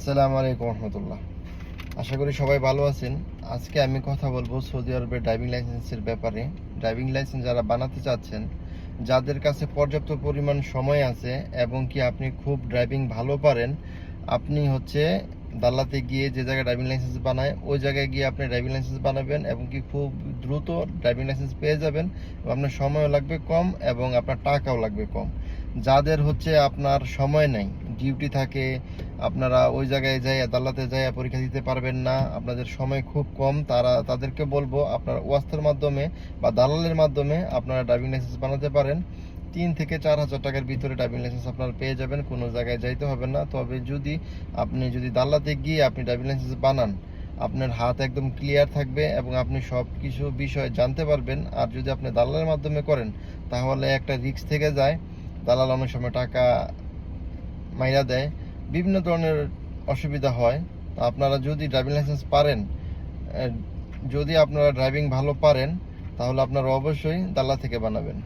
আসসালামু আলাইকুম রহমতুল্লাহ। আশা করি সবাই ভালো আছেন। আজকে আমি কথা বলবো সৌদি আরবের ড্রাইভিং লাইসেন্সের ব্যাপারে। ড্রাইভিং লাইসেন্স যারা বানাতে চাচ্ছেন, যাদের কাছে পর্যাপ্ত পরিমাণ সময় আছে এবং কি আপনি খুব ড্রাইভিং ভালো পারেন, আপনি দাল্লাতে গিয়ে যে জায়গায় ড্রাইভিং লাইসেন্স বানায় ওই জায়গায় গিয়ে আপনি ড্রাইভিং লাইসেন্স বানাবেন এবং কি খুব দ্রুত ড্রাইভিং লাইসেন্স পেয়ে যাবেন এবং আপনার সময়ও লাগবে কম এবং আপনার টাকাও লাগবে কম। যাদের আপনার সময় নেই, ডিউটি থাকে, আপনারা ওই জায়গায় যাই আদালতে যাই পরীক্ষা দিতে পারবেন না, আপনাদের সময় খুব কম, তাদেরকে বলবো আপনার ওয়াস্তার মাধ্যমে বা দালালের মাধ্যমে আপনারা ড্রাইভিং লাইসেন্স বানাতে পারেন। 3 থেকে 4 হাজার টাকার ভিতরে ড্রাইভিং লাইসেন্স আপনারা পেয়ে যাবেন, কোনো জায়গায় যাইতে হবে না। তবে আপনি দালাতে গিয়ে আপনি ড্রাইভিং লাইসেন্স বানান, আপনার হাত একদম ক্লিয়ার থাকবে এবং আপনি সব কিছু বিষয় জানতে পারবেন। আর যদি আপনি দালালের মাধ্যমে করেন তাহলে একটা রিস্ক থেকে যায়, দালাল অনেক সময় টাকা মাইরা দেয়, বিভিন্ন ধরনের অসুবিধা হয়। তো আপনারা যদি ড্রাইভিং লাইসেন্স পারেন, যদি আপনারা ড্রাইভিং ভালো পারেন, তাহলে আপনারা অবশ্যই দাল্লা থেকে বানাবেন।